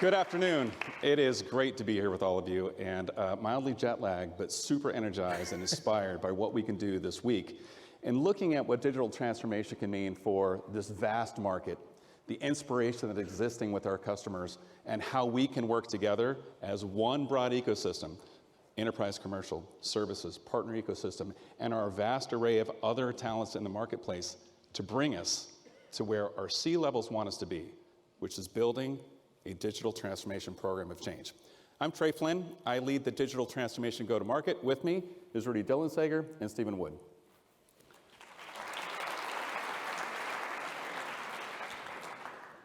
Good afternoon. It is great to be here with all of you, and mildly jet lagged, but super energized and inspired by what we can do this week. And looking at what digital transformation can mean for this vast market, the inspiration that's existing with our customers, and how we can work together as one broad ecosystem, enterprise, commercial, services, partner ecosystem, and our vast array of other talents in the marketplace to bring us to where our C-levels want us to be, which is building a digital transformation program of change. I'm Trey Flynn. I lead the digital transformation go-to-market. With me is Rudy Dillensager and Stephen Wood.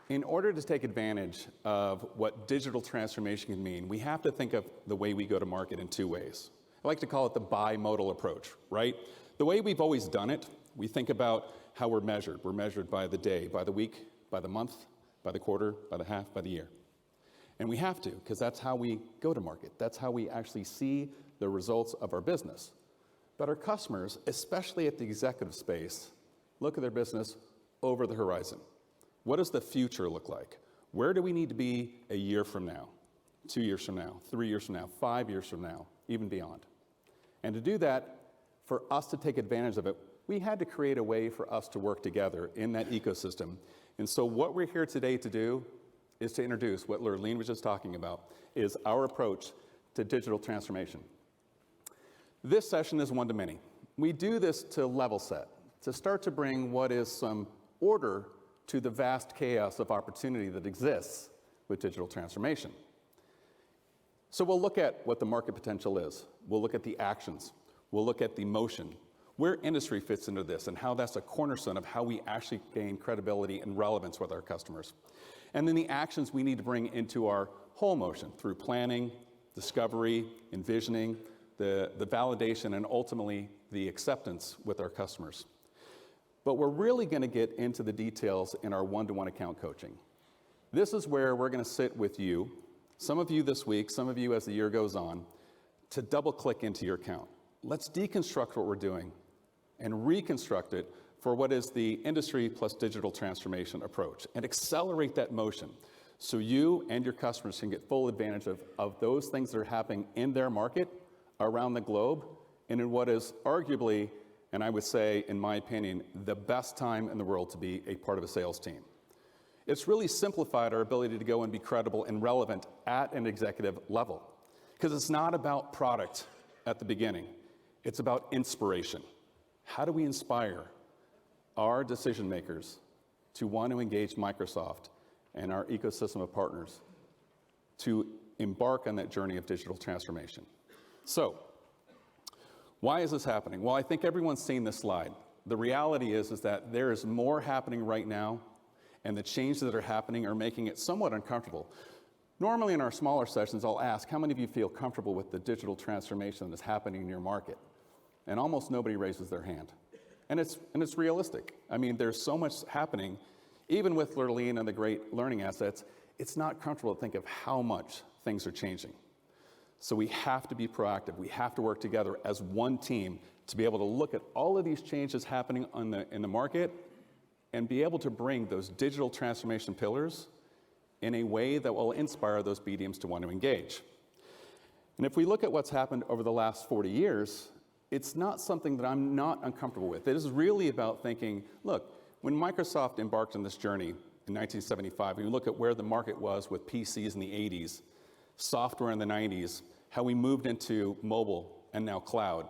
In order to take advantage of what digital transformation can mean, we have to think of the way we go to market in two ways. I like to call it the bimodal approach, right? The way we've always done it, we think about how we're measured. We're measured by the day, by the week, by the month, by the quarter, by the half, by the year. And we have to, because that's how we go to market. That's how we actually see the results of our business. But our customers, especially at the executive space, look at their business over the horizon. What does the future look like? Where do we need to be a year from now, 2 years from now, 3 years from now, 5 years from now, even beyond? And to do that, for us to take advantage of it, we had to create a way for us to work together in that ecosystem. And so what we're here today to do is to introduce what Lurleen was just talking about, is our approach to digital transformation. This session is one to many. We do this to level set, to start to bring what is some order to the vast chaos of opportunity that exists with digital transformation. So we'll look at what the market potential is. We'll look at the actions. We'll look at the motion, where industry fits into this, and how that's a cornerstone of how we actually gain credibility and relevance with our customers. And then the actions we need to bring into our whole motion through planning, discovery, envisioning, the validation, and ultimately the acceptance with our customers. But we're really going to get into the details in our one-to-one account coaching. This is where we're going to sit with you, some of you this week, some of you as the year goes on, to double-click into your account. Let's deconstruct what we're doing and reconstruct it for what is the industry plus digital transformation approach, and accelerate that motion so you and your customers can get full advantage of those things that are happening in their market around the globe, and in what is arguably, and I would say, in my opinion, the best time in the world to be a part of a sales team. It's really simplified our ability to go and be credible and relevant at an executive level, because it's not about product at the beginning. It's about inspiration. How do we inspire our decision makers to want to engage Microsoft and our ecosystem of partners to embark on that journey of digital transformation? So, why is this happening? Well, I think everyone's seen this slide. The reality is that there is more happening right now, and the changes that are happening are making it somewhat uncomfortable. Normally in our smaller sessions, I'll ask, how many of you feel comfortable with the digital transformation that is happening in your market? And almost nobody raises their hand. And it's realistic. I mean, there's so much happening, even with Lurleen and the great learning assets, it's not comfortable to think of how much things are changing. So we have to be proactive. We have to work together as one team to be able to look at all of these changes happening in the market and be able to bring those digital transformation pillars in a way that will inspire those BDMs to want to engage. And if we look at what's happened over the last 40 years, it's not something that I'm not uncomfortable with. It is really about thinking, look, when Microsoft embarked on this journey in 1975, when you look at where the market was with PCs in the 80s, software in the 90s, how we moved into mobile and now cloud,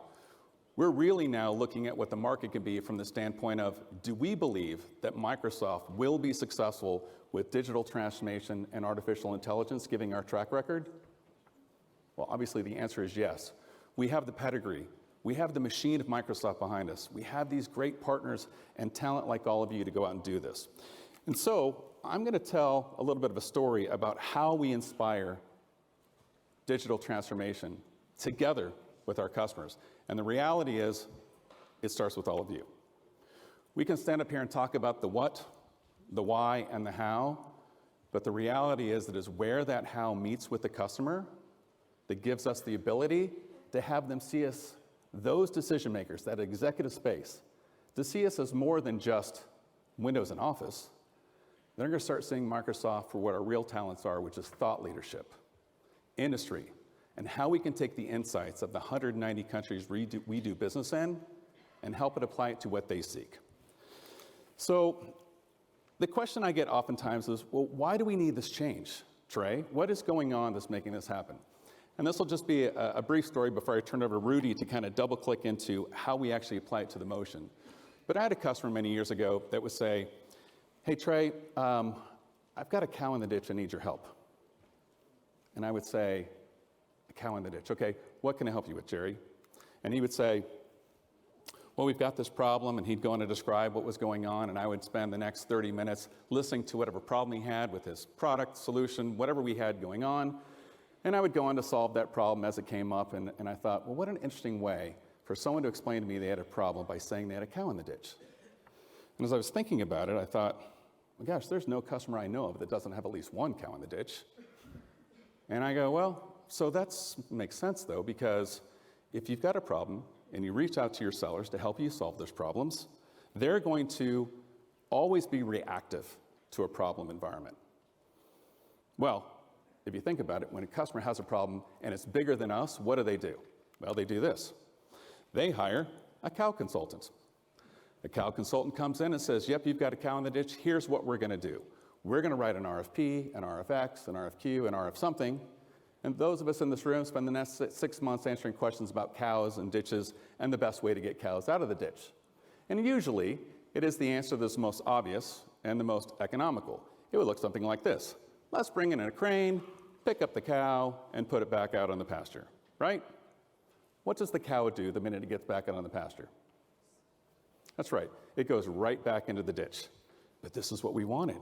we're really now looking at what the market can be from the standpoint of, do we believe that Microsoft will be successful with digital transformation and artificial intelligence, given our track record? Well, obviously the answer is yes. We have the pedigree. We have the machine of Microsoft behind us. We have these great partners and talent like all of you to go out and do this. And so I'm going to tell a little bit of a story about how we inspire digital transformation together with our customers. And the reality is, it starts with all of you. We can stand up here and talk about the what, the why, and the how, but the reality is that is where that how meets with the customer that gives us the ability to have them see us, those decision makers, that executive space, to see us as more than just Windows and Office, They're going to start seeing Microsoft for what our real talents are, which is thought leadership, industry, and how we can take the insights of the 190 countries we do business in and help it apply it to what they seek. So the question I get oftentimes is, well, why do we need this change, Trey? What is going on that's making this happen? And this will just be a brief story before I turn it over to Rudy to kind of double click into how we actually apply it to the motion. But I had a customer many years ago that would say, hey, Trey, I've got a cow in the ditch, I need your help. And I would say, a cow in the ditch, okay, what can I help you with, Jerry? And he would say, well, we've got this problem, and he'd go on to describe what was going on, and I would spend the next 30 minutes listening to whatever problem he had with his product, solution, whatever we had going on, and I would go on to solve that problem as it came up, and I thought, well, what an interesting way for someone to explain to me they had a problem by saying they had a cow in the ditch. And as I was thinking about it, I thought, well, gosh, there's no customer I know of that doesn't have at least one cow in the ditch. And I go, well, so that makes sense, though, because if you've got a problem and you reach out to your sellers to help you solve those problems, they're going to always be reactive to a problem environment. Well, if you think about it, when a customer has a problem and it's bigger than us, what do? Well, they do this. They hire a cow consultant. A cow consultant comes in and says, yep, you've got a cow in the ditch. Here's what we're going to do. We're going to write an RFP, an RFX, an RFQ, an RF something. And those of us in this room spend the next 6 months answering questions about cows and ditches and the best way to get cows out of the ditch. And usually, it is the answer that's most obvious and the most economical. It would look something like this. Let's bring in a crane, pick up the cow, and put it back out on the pasture, right? What does the cow do the minute it gets back out on the pasture? That's right, it goes right back into the ditch. But this is what we wanted.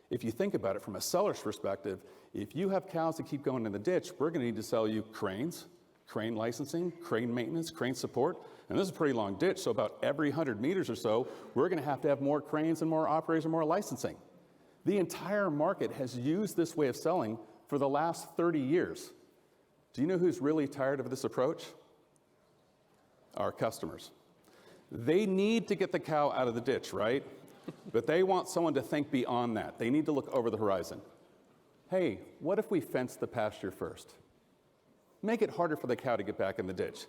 If you think about it from a seller's perspective, if you have cows that keep going in the ditch, we're going to need to sell you cranes, crane licensing, crane maintenance, crane support. And this is a pretty long ditch, so about every 100 meters or so, we're going to have more cranes and more operators and more licensing. The entire market has used this way of selling for the last 30 years. Do you know who's really tired of this approach? Our customers. They need to get the cow out of the ditch, right? But they want someone to think beyond that. They need to look over the horizon. Hey, what if we fence the pasture first? Make it harder for the cow to get back in the ditch.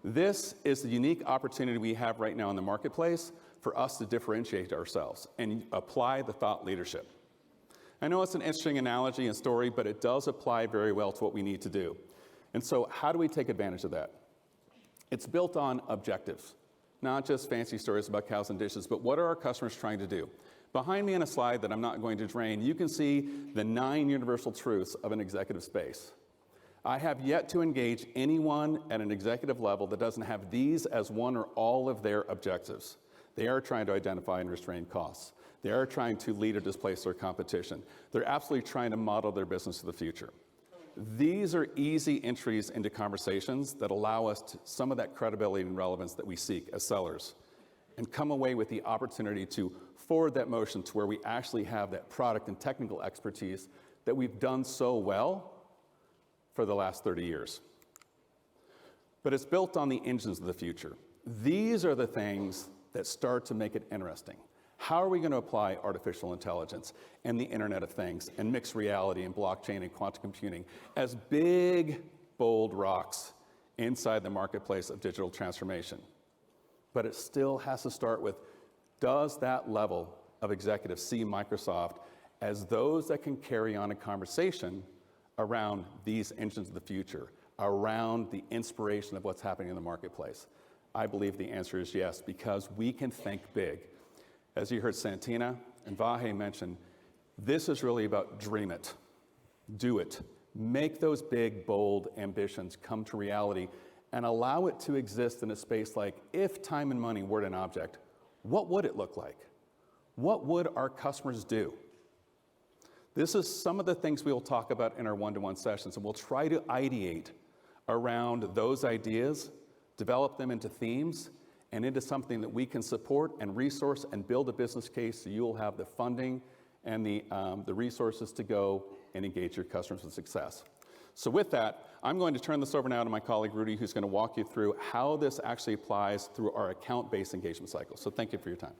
This is the unique opportunity we have right now in the marketplace for us to differentiate ourselves and apply the thought leadership. I know it's an interesting analogy and story, but it does apply very well to what we need to do. And so how do we take advantage of that? It's built on objectives. Not just fancy stories about cows and dishes, but what are our customers trying to do? Behind me on a slide that I'm not going to drain, you can see the 9 universal truths of an executive space. I have yet to engage anyone at an executive level that doesn't have these as one or all of their objectives. They are trying to identify and restrain costs. They are trying to lead or displace their competition. They're absolutely trying to model their business for the future. These are easy entries into conversations that allow us some of that credibility and relevance that we seek as sellers and come away with the opportunity to forward that motion to where we actually have that product and technical expertise that we've done so well for the last 30 years. But it's built on the engines of the future. These are the things that start to make it interesting. How are we going to apply artificial intelligence and the Internet of Things and mixed reality and blockchain and quantum computing as big, bold rocks inside the marketplace of digital transformation? But it still has to start with, does that level of executives see Microsoft as those that can carry on a conversation around these engines of the future, around the inspiration of what's happening in the marketplace? I believe the answer is yes, because we can think big. As you heard Santina and Vahe mention, this is really about dream it, do it, make those big, bold ambitions come to reality and allow it to exist in a space like, if time and money were an object, what would it look like? What would our customers do? This is some of the things we will talk about in our one-to-one sessions, and we'll try to ideate around those ideas, develop them into themes, and into something that we can support and resource and build a business case so you'll have the funding and the resources to go and engage your customers with success. So with that, I'm going to turn this over now to my colleague Rudy, who's going to walk you through how this actually applies through our account-based engagement cycle. So thank you for your time.